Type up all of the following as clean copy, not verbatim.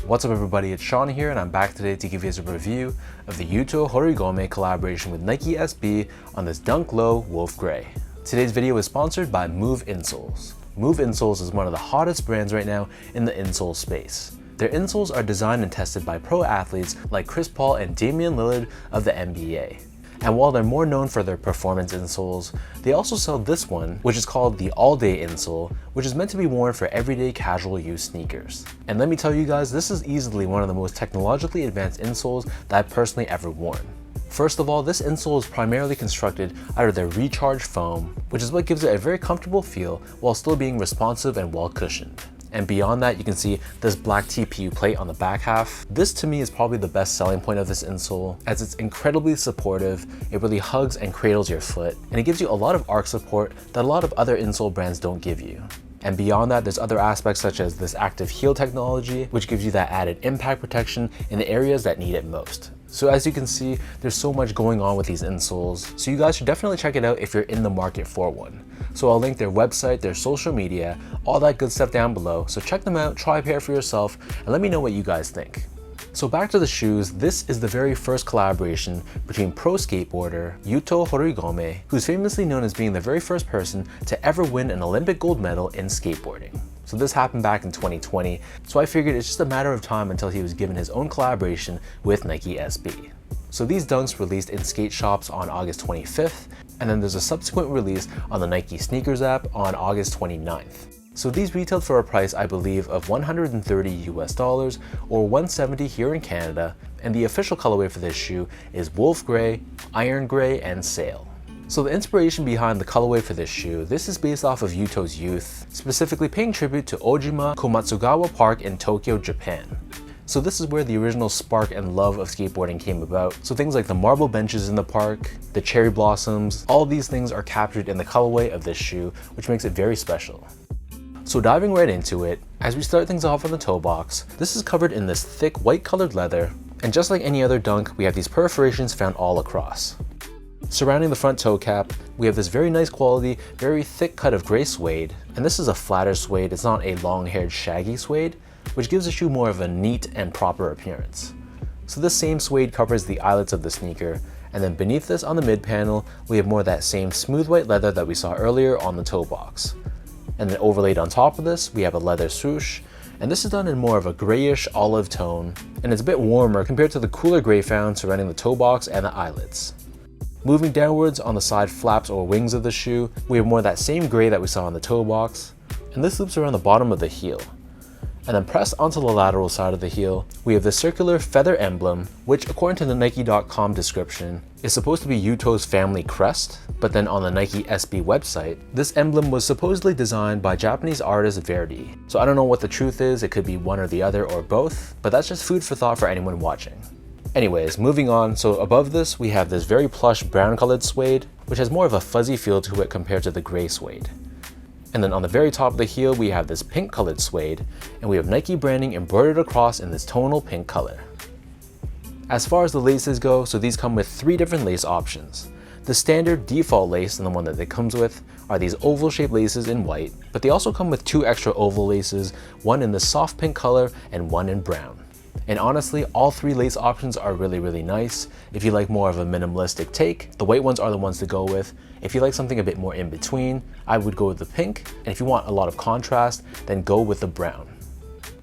What's up everybody, it's Sean here and I'm back today to give you guys a review of the Yuto Horigome collaboration with Nike SB on this Dunk Low Wolf Grey. Today's video is sponsored by Move insoles. Move insoles is one of the hottest brands right now in the insole space. Their insoles are designed and tested by pro athletes like Chris Paul and Damian Lillard of the NBA. And while they're more known for their performance insoles, they also sell this one, which is called the all-day insole, which is meant to be worn for everyday casual use sneakers. And let me tell you guys, this is easily one of the most technologically advanced insoles that I've personally ever worn. First of all, this insole is primarily constructed out of their recharged foam, which is what gives it a very comfortable feel while still being responsive and well cushioned. And beyond that, you can see this black TPU plate on the back half. This to me is probably the best selling point of this insole, as it's incredibly supportive. It really hugs and cradles your foot, and it gives you a lot of arch support that a lot of other insole brands don't give you. And beyond that, there's other aspects such as this active heel technology, which gives you that added impact protection in the areas that need it most. So as you can see, there's so much going on with these insoles, so you guys should definitely check it out if you're in the market for one. So I'll link their website, their social media, all that good stuff down below, so check them out, try a pair for yourself, and let me know what you guys think. So back to the shoes, this is the very first collaboration between pro skateboarder Yuto Horigome, who's famously known as being the very first person to ever win an Olympic gold medal in skateboarding. So this happened back in 2020, so I figured it's just a matter of time until he was given his own collaboration with Nike SB. So these dunks released in skate shops on August 25th, and then there's a subsequent release on the Nike Sneakers app on August 29th. So these retailed for a price, I believe, of $130 US or $170 here in Canada, and the official colorway for this shoe is Wolf Grey, Iron Grey, and Sail. So the inspiration behind the colorway for this shoe, this is based off of Yuto's youth, specifically paying tribute to Ojima Komatsugawa Park in Tokyo, Japan. So this is where the original spark and love of skateboarding came about. So things like the marble benches in the park, the cherry blossoms, all these things are captured in the colorway of this shoe, which makes it very special. So diving right into it, as we start things off on the toe box, this is covered in this thick white colored leather, and just like any other dunk, we have these perforations found all across. Surrounding the front toe cap, we have this very nice quality, very thick cut of gray suede, and this is a flatter suede, it's not a long-haired shaggy suede, which gives the shoe more of a neat and proper appearance. So this same suede covers the eyelets of the sneaker, and then beneath this on the mid panel, we have more of that same smooth white leather that we saw earlier on the toe box. And then overlaid on top of this, we have a leather swoosh, and this is done in more of a grayish olive tone, and it's a bit warmer compared to the cooler gray found surrounding the toe box and the eyelets. Moving downwards on the side flaps or wings of the shoe, we have more of that same gray that we saw on the toe box, and this loops around the bottom of the heel. And then pressed onto the lateral side of the heel, we have this circular feather emblem, which according to the Nike.com description, is supposed to be Yuto's family crest, but then on the Nike SB website, this emblem was supposedly designed by Japanese artist Verdi. So I don't know what the truth is, it could be one or the other or both, but that's just food for thought for anyone watching. Anyways, moving on, so above this we have this very plush brown colored suede, which has more of a fuzzy feel to it compared to the gray suede. And then on the very top of the heel, we have this pink colored suede, and we have Nike branding embroidered across in this tonal pink color. As far as the laces go, so these come with 3 different lace options. The standard default lace, and the one that it comes with, are these oval shaped laces in white, but they also come with 2 extra oval laces, one in the soft pink color and one in brown. And honestly, all 3 lace options are really nice. If you like more of a minimalistic take, the white ones are the ones to go with. If you like something a bit more in between, I would go with the pink. And if you want a lot of contrast, then go with the brown.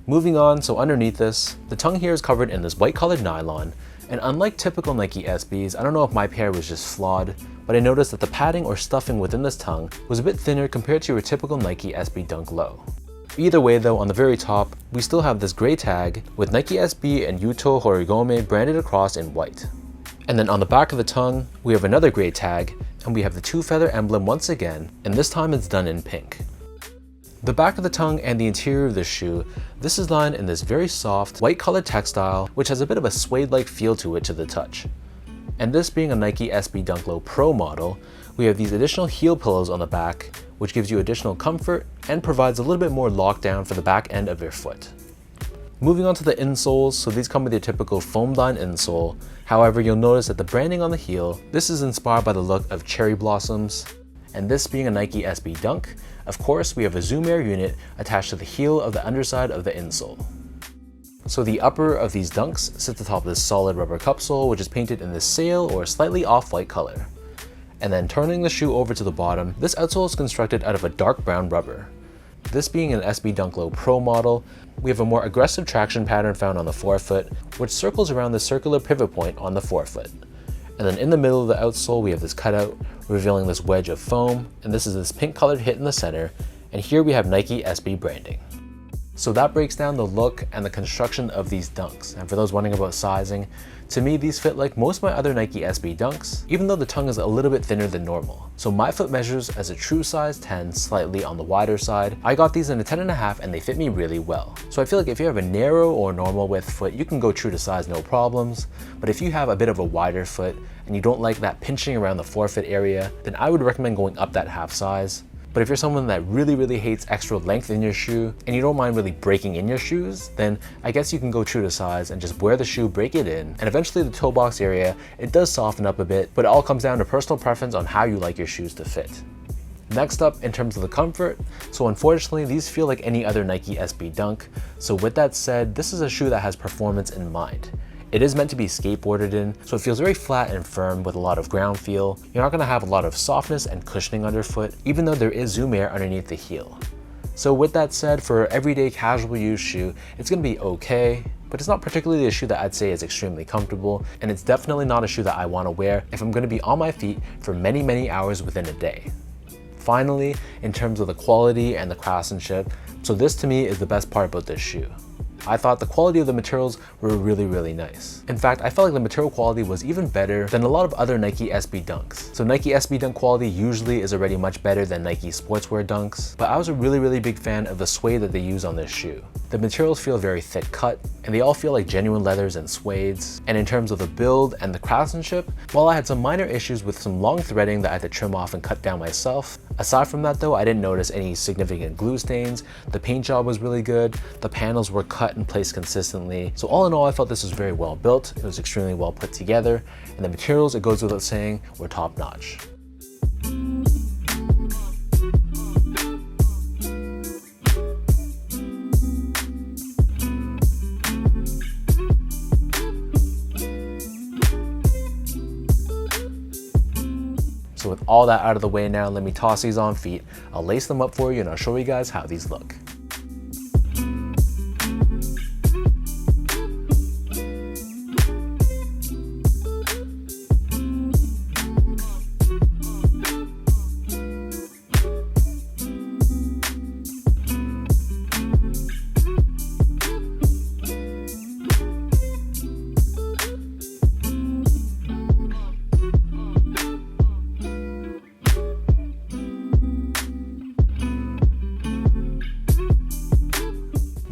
Moving on, so underneath this, the tongue here is covered in this white colored nylon. And unlike typical Nike SBs, I don't know if my pair was just flawed, but I noticed that the padding or stuffing within this tongue was a bit thinner compared to your typical Nike SB Dunk Low. Either way though, on the very top, we still have this gray tag with Nike SB and Yuto Horigome branded across in white. And then on the back of the tongue, we have another gray tag, and we have the 2 feather emblem once again, and this time it's done in pink. The back of the tongue and the interior of the shoe, this is lined in this very soft, white colored textile, which has a bit of a suede-like feel to it to the touch. And this being a Nike SB Dunk Low Pro model, we have these additional heel pillows on the back, which gives you additional comfort and provides a little bit more lockdown for the back end of your foot. Moving on to the insoles, so these come with your typical foam lined insole. However, you'll notice that the branding on the heel, this is inspired by the look of cherry blossoms. And this being a Nike SB Dunk, of course we have a Zoom Air unit attached to the heel of the underside of the insole. So the upper of these dunks sits atop this solid rubber cupsole, which is painted in this sail or slightly off-white color. And then turning the shoe over to the bottom, this outsole is constructed out of a dark brown rubber. This being an SB Dunk Low Pro model, we have a more aggressive traction pattern found on the forefoot, which circles around the circular pivot point on the forefoot. And then in the middle of the outsole, we have this cutout revealing this wedge of foam, and this is this pink colored hit in the center, and here we have Nike SB branding. So that breaks down the look and the construction of these dunks. And for those wondering about sizing, to me these fit like most of my other Nike SB dunks, even though the tongue is a little bit thinner than normal. So my foot measures as a true size 10, slightly on the wider side. I got these in a 10.5 and they fit me really well. So I feel like if you have a narrow or normal width foot, you can go true to size, no problems. But if you have a bit of a wider foot and you don't like that pinching around the forefoot area, then I would recommend going up that half size. But if you're someone that really hates extra length in your shoe and you don't mind really breaking in your shoes, then I guess you can go true to size and just wear the shoe, break it in, and eventually the toe box area, it does soften up a bit, but it all comes down to personal preference on how you like your shoes to fit. Next up, in terms of the comfort, so unfortunately these feel like any other Nike SB Dunk. So with that said, this is a shoe that has performance in mind. It is meant to be skateboarded in, so it feels very flat and firm with a lot of ground feel. You're not going to have a lot of softness and cushioning underfoot, even though there is zoom air underneath the heel. So with that said, for an everyday casual use shoe, it's going to be okay, but it's not particularly a shoe that I'd say is extremely comfortable, and it's definitely not a shoe that I want to wear if I'm going to be on my feet for many hours within a day. Finally, in terms of the quality and the craftsmanship, so this to me is the best part about this shoe. I thought the quality of the materials were really nice. In fact, I felt like the material quality was even better than a lot of other Nike SB Dunks. So Nike SB Dunk quality usually is already much better than Nike sportswear Dunks, but I was a really big fan of the suede that they use on this shoe. The materials feel very thick cut, and they all feel like genuine leathers and suedes. And in terms of the build and the craftsmanship, while I had some minor issues with some long threading that I had to trim off and cut down myself, aside from that though, I didn't notice any significant glue stains. The paint job was really good. The panels were cut and placed consistently. So all in all, I felt this was very well built. It was extremely well put together, and the materials, it goes without saying, were top notch. So with all that out of the way now, let me toss these on feet. I'll lace them up for you and I'll show you guys how these look.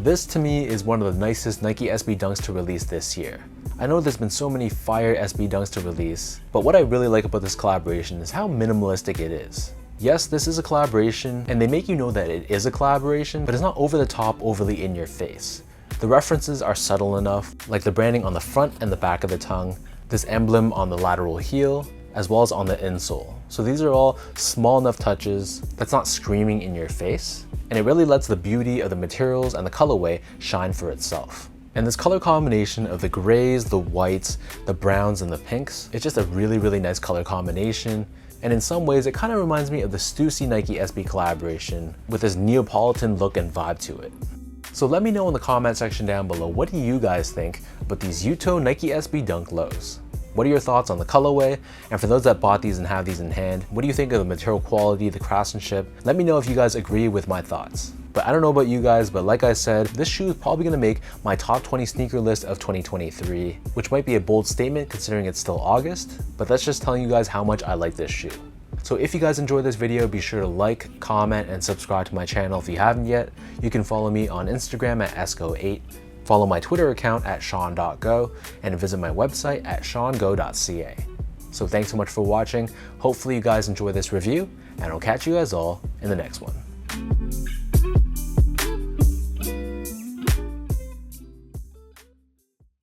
This to me is one of the nicest Nike SB Dunks to release this year. I know there's been so many fire SB Dunks to release, but what I really like about this collaboration is how minimalistic it is. Yes, this is a collaboration, and they make you know that it is a collaboration, but it's not over the top, overly in your face. The references are subtle enough, like the branding on the front and the back of the tongue, this emblem on the lateral heel, as well as on the insole. So these are all small enough touches that's not screaming in your face, and it really lets the beauty of the materials and the colorway shine for itself. And this color combination of the grays, the whites, the browns, and the pinks, it's just a really nice color combination. And in some ways, it kind of reminds me of the Stussy Nike SB collaboration with this Neapolitan look and vibe to it. So let me know in the comment section down below, what do you guys think about these Yuto Nike SB Dunk Lows? What are your thoughts on the colorway? And for those that bought these and have these in hand, what do you think of the material quality, the craftsmanship? Let me know if you guys agree with my thoughts. But I don't know about you guys, but like I said, this shoe is probably gonna make my top 20 sneaker list of 2023, which might be a bold statement considering it's still August, but that's just telling you guys how much I like this shoe. So if you guys enjoyed this video, be sure to like, comment, and subscribe to my channel if you haven't yet. You can follow me on Instagram at esco8. Follow my Twitter account at sean.go and visit my website at seango.ca. So thanks so much for watching. Hopefully you guys enjoy this review, and I'll catch you guys all in the next one.